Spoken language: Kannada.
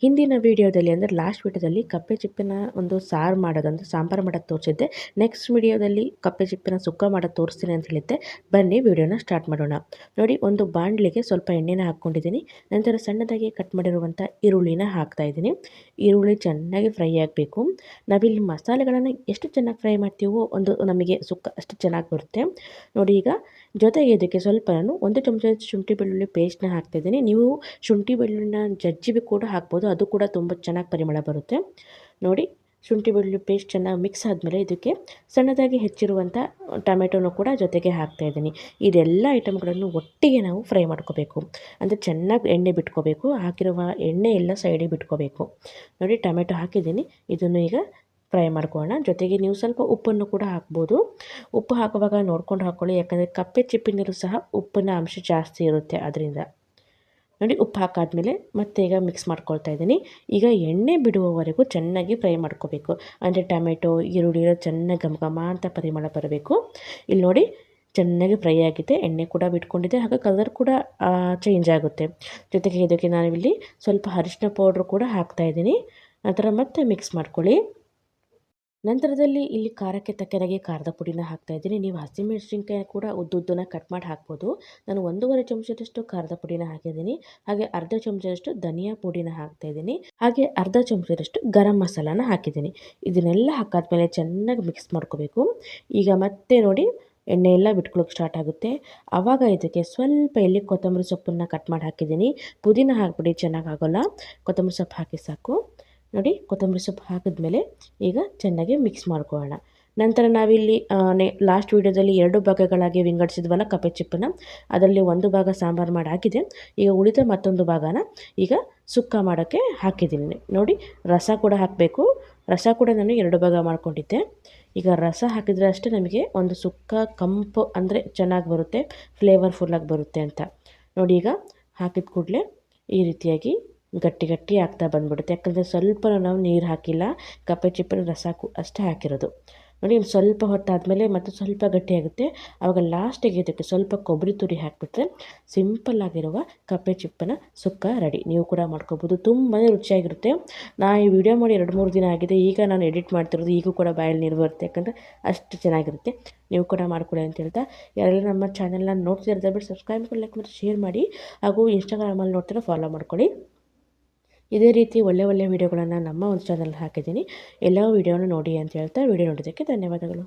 ಹಿಂದಿನ ವಿಡಿಯೋದಲ್ಲಿ ಅಂದರೆ ಲಾಸ್ಟ್ ವಿಡಿಯೋದಲ್ಲಿ ಕಪ್ಪೆ ಚಿಪ್ಪಿನ ಒಂದು ಸಾರು ಮಾಡೋದಂದ್ರೆ ಸಾಂಬಾರು ಮಾಡೋದು ತೋರಿಸಿದ್ದೆ. ನೆಕ್ಸ್ಟ್ ವಿಡಿಯೋದಲ್ಲಿ ಕಪ್ಪೆ ಚಿಪ್ಪಿನ ಸುಕ್ಕ ಮಾಡೋದು ತೋರಿಸ್ತೀನಿ ಅಂತ ಹೇಳಿದ್ದೆ. ಬನ್ನಿ ವಿಡಿಯೋನ ಸ್ಟಾರ್ಟ್ ಮಾಡೋಣ. ನೋಡಿ, ಒಂದು ಬಾಣಲಿಗೆ ಸ್ವಲ್ಪ ಎಣ್ಣೆನ ಹಾಕ್ಕೊಂಡಿದ್ದೀನಿ. ನಂತರ ಸಣ್ಣದಾಗಿ ಕಟ್ ಮಾಡಿರುವಂಥ ಈರುಳ್ಳಿನ ಹಾಕ್ತಾಯಿದ್ದೀನಿ. ಈರುಳ್ಳಿ ಚೆನ್ನಾಗಿ ಫ್ರೈ ಆಗಬೇಕು. ನಾವಿಲ್ಲಿ ಮಸಾಲೆಗಳನ್ನು ಎಷ್ಟು ಚೆನ್ನಾಗಿ ಫ್ರೈ ಮಾಡ್ತೀವೋ ನಮಗೆ ಸುಕ್ಕ ಅಷ್ಟು ಚೆನ್ನಾಗಿ ಬರುತ್ತೆ. ನೋಡಿ, ಈಗ ಜೊತೆಗೆ ಇದಕ್ಕೆ ಸ್ವಲ್ಪ ನಾನು 1 ಚಮಚ ಶುಂಠಿ ಬೆಳ್ಳುಳ್ಳಿ ಪೇಸ್ಟ್ನ ಹಾಕ್ತಾಯಿದ್ದೀನಿ. ನೀವು ಶುಂಠಿ ಬೆಳ್ಳುಳ್ಳಿನ ಜಜ್ಜಿ ಕೂಡ ಹಾಕ್ಬೋದು, ಅದು ಕೂಡ ತುಂಬ ಚೆನ್ನಾಗಿ ಪರಿಮಳ ಬರುತ್ತೆ. ನೋಡಿ, ಶುಂಠಿ ಬೆಳ್ಳುಳ್ಳಿ ಪೇಸ್ಟ್ ಚೆನ್ನಾಗಿ ಮಿಕ್ಸ್ ಆದಮೇಲೆ ಇದಕ್ಕೆ ಸಣ್ಣದಾಗಿ ಹೆಚ್ಚಿರುವಂಥ ಟೊಮೆಟೊನೂ ಕೂಡ ಜೊತೆಗೆ ಹಾಕ್ತಾಯಿದ್ದೀನಿ. ಇದೆಲ್ಲ ಐಟಮ್ಗಳನ್ನು ಒಟ್ಟಿಗೆ ನಾವು ಫ್ರೈ ಮಾಡ್ಕೋಬೇಕು. ಅಂದರೆ ಚೆನ್ನಾಗಿ ಎಣ್ಣೆ ಬಿಟ್ಕೋಬೇಕು. ಹಾಕಿರುವ ಎಣ್ಣೆ ಎಲ್ಲ ಸೈಡಿಗೆ ಬಿಟ್ಕೋಬೇಕು. ನೋಡಿ, ಟೊಮೆಟೊ ಹಾಕಿದ್ದೀನಿ. ಇದನ್ನು ಈಗ ಫ್ರೈ ಮಾಡ್ಕೊಳ್ಳೋಣ. ಜೊತೆಗೆ ನೀವು ಸ್ವಲ್ಪ ಉಪ್ಪನ್ನು ಕೂಡ ಹಾಕ್ಬೋದು. ಉಪ್ಪು ಹಾಕುವಾಗ ನೋಡ್ಕೊಂಡು ಹಾಕ್ಕೊಳ್ಳಿ, ಯಾಕಂದರೆ ಕಪ್ಪೆ ಚಿಪ್ಪಿನಲ್ಲೂ ಸಹ ಉಪ್ಪಿನ ಅಂಶ ಜಾಸ್ತಿ ಇರುತ್ತೆ. ಅದರಿಂದ ನೋಡಿ, ಉಪ್ಪು ಹಾಕಾದ್ಮೇಲೆ ಮತ್ತೆ ಈಗ ಮಿಕ್ಸ್ ಮಾಡ್ಕೊಳ್ತಾ ಇದ್ದೀನಿ. ಈಗ ಎಣ್ಣೆ ಬಿಡುವವರೆಗೂ ಚೆನ್ನಾಗಿ ಫ್ರೈ ಮಾಡ್ಕೋಬೇಕು. ಅಂದರೆ ಟೊಮೆಟೊ ಈರುಳ್ಳಿ ಚೆನ್ನಾಗಿ ಘಮ ಘಮ ಅಂತ ಪರಿಮಳ ಬರಬೇಕು. ಇಲ್ಲಿ ನೋಡಿ, ಚೆನ್ನಾಗಿ ಫ್ರೈ ಆಗಿದೆ, ಎಣ್ಣೆ ಕೂಡ ಬಿಟ್ಕೊಂಡಿದೆ, ಹಾಗೆ ಕಲರ್ ಕೂಡ ಚೇಂಜ್ ಆಗುತ್ತೆ. ಜೊತೆಗೆ ಇದಕ್ಕೆ ನಾನಿಲ್ಲಿ ಸ್ವಲ್ಪ ಅರಿಶಿನ ಪೌಡ್ರ್ ಕೂಡ ಹಾಕ್ತಾಯಿದ್ದೀನಿ. ನಂತರ ಮತ್ತೆ ಮಿಕ್ಸ್ ಮಾಡ್ಕೊಳ್ಳಿ. ನಂತರದಲ್ಲಿ ಇಲ್ಲಿ ಖಾರಕ್ಕೆ ತಕ್ಕನಾಗಿ ಖಾರದ ಪುಡಿನ ಹಾಕ್ತಾಯಿದ್ದೀನಿ. ನೀವು ಹಸಿಮೆಣಸಿನ್ಕಾಯಿ ಕೂಡ ಉದ್ದುದ್ದನ್ನ ಕಟ್ ಮಾಡಿ ಹಾಕ್ಬೋದು. ನಾನು 1.5 ಚಮಚದಷ್ಟು ಖಾರದ ಪುಡಿನ ಹಾಕಿದ್ದೀನಿ. ಹಾಗೆ ಅರ್ಧ ಚಮಚದಷ್ಟು ಧನಿಯಾ ಪುಡಿನ ಹಾಕ್ತಾಯಿದ್ದೀನಿ. ಹಾಗೆ ಅರ್ಧ ಚಮಚದಷ್ಟು ಗರಂ ಮಸಾಲಾನ ಹಾಕಿದ್ದೀನಿ. ಇದನ್ನೆಲ್ಲ ಹಾಕಾದ್ಮೇಲೆ ಚೆನ್ನಾಗಿ ಮಿಕ್ಸ್ ಮಾಡ್ಕೋಬೇಕು. ಈಗ ಮತ್ತೆ ನೋಡಿ, ಎಣ್ಣೆ ಎಲ್ಲ ಬಿಟ್ಕೊಳ್ಳೋಕೆ ಸ್ಟಾರ್ಟ್ ಆಗುತ್ತೆ. ಆವಾಗ ಇದಕ್ಕೆ ಸ್ವಲ್ಪ ಇಲ್ಲಿ ಕೊತ್ತಂಬರಿ ಸೊಪ್ಪನ್ನು ಕಟ್ ಮಾಡಿ ಹಾಕಿದ್ದೀನಿ. ಪುದೀನ ಹಾಕ್ಬಿಡಿ, ಚೆನ್ನಾಗಾಗೋಲ್ಲ. ಕೊತ್ತಂಬರಿ ಸೊಪ್ಪು ಹಾಕಿ ಸಾಕು. ನೋಡಿ, ಕೊತ್ತಂಬರಿ ಸೊಪ್ಪು ಹಾಕಿದ್ಮೇಲೆ ಈಗ ಚೆನ್ನಾಗಿ ಮಿಕ್ಸ್ ಮಾಡ್ಕೊಳ್ಳೋಣ. ನಂತರ ನಾವಿಲ್ಲಿ ಲಾಸ್ಟ್ ವೀಡಿಯೋದಲ್ಲಿ 2 ಭಾಗಗಳಾಗಿ ವಿಂಗಡಿಸಿದ್ವಲ್ಲ ಕಪ್ಪೆ ಚಿಪ್ಪನ್ನು, ಅದರಲ್ಲಿ ಒಂದು ಭಾಗ ಸಾಂಬಾರು ಮಾಡಿ ಹಾಕಿದೆ. ಈಗ ಉಳಿದ ಮತ್ತೊಂದು ಭಾಗನ ಈಗ ಸುಕ್ಕ ಮಾಡೋಕ್ಕೆ ಹಾಕಿದ್ದೀನಿ. ನೋಡಿ, ರಸ ಕೂಡ ಹಾಕಬೇಕು. ರಸ ಕೂಡ ನಾನು 2 ಭಾಗ ಮಾಡ್ಕೊಂಡಿದ್ದೆ. ಈಗ ರಸ ಹಾಕಿದರೆ ಅಷ್ಟೇ ನಮಗೆ ಒಂದು ಸುಕ್ಕ ಕಂಪು ಅಂದರೆ ಚೆನ್ನಾಗಿ ಬರುತ್ತೆ, ಫ್ಲೇವರ್ಫುಲ್ಲಾಗಿ ಬರುತ್ತೆ ಅಂತ. ನೋಡಿ, ಈಗ ಹಾಕಿದ ಕೂಡಲೇ ಈ ರೀತಿಯಾಗಿ ಗಟ್ಟಿ ಆಗ್ತಾ ಬಂದ್ಬಿಡುತ್ತೆ. ಯಾಕಂದರೆ ಸ್ವಲ್ಪ ನಾವು ನೀರು ಹಾಕಿಲ್ಲ, ಕಪ್ಪೆ ಚಿಪ್ಪಿನ ರಸ ಅಷ್ಟೇ ಹಾಕಿರೋದು. ನೋಡಿ, ಸ್ವಲ್ಪ ಹೊತ್ತಾದಮೇಲೆ ಮತ್ತು ಸ್ವಲ್ಪ ಗಟ್ಟಿಯಾಗುತ್ತೆ. ಆವಾಗ ಲಾಸ್ಟಿಗೆ ಇದಕ್ಕೆ ಸ್ವಲ್ಪ ಕೊಬ್ಬರಿ ತುರಿ ಹಾಕಿಬಿಟ್ರೆ ಸಿಂಪಲ್ಲಾಗಿರುವ ಕಪ್ಪೆ ಚಿಪ್ಪನ ಸುಕ್ಕ ರೆಡಿ. ನೀವು ಕೂಡ ಮಾಡ್ಕೋಬೋದು, ತುಂಬಾ ರುಚಿಯಾಗಿರುತ್ತೆ. ನಾನು ಈ ವಿಡಿಯೋ ಮಾಡಿ 2-3 ದಿನ ಆಗಿದೆ. ಈಗ ನಾನು ಎಡಿಟ್ ಮಾಡ್ತಿರೋದು, ಈಗೂ ಕೂಡ ಬಾಯಲ್ಲಿ ನೀರು ಬರುತ್ತೆ, ಯಾಕಂದರೆ ಅಷ್ಟು ಚೆನ್ನಾಗಿರುತ್ತೆ. ನೀವು ಕೂಡ ಮಾಡ್ಕೊಳ್ಳಿ ಅಂತ ಹೇಳ್ತಾ, ಯಾರೆಲ್ಲ ನಮ್ಮ ಚಾನೆಲ್ನ ನೋಡ್ತಿದ್ದಾರೆ ದಯವಿಟ್ಟು ಸಬ್ಸ್ಕ್ರೈಬ್ ಮಾಡಿ, ಲೈಕ್ ಮಾಡಿ, ಶೇರ್ ಮಾಡಿ. ಹಾಗೂ ಇನ್ಸ್ಟಾಗ್ರಾಮಲ್ಲಿ ನೋಡ್ತೀರಾ ಫಾಲೋ ಮಾಡ್ಕೊಳ್ಳಿ. ಇದೇ ರೀತಿ ಒಳ್ಳೆ ವಿಡಿಯೋಗಳನ್ನು ನಮ್ಮ ಒಂದು ಚಾನಲ್ ಹಾಕಿದ್ದೀನಿ. ಎಲ್ಲ ವಿಡಿಯೋನ ನೋಡಿ ಅಂತ ಹೇಳ್ತಾ, ವಿಡಿಯೋ ನೋಡೋದಕ್ಕೆ ಧನ್ಯವಾದಗಳು.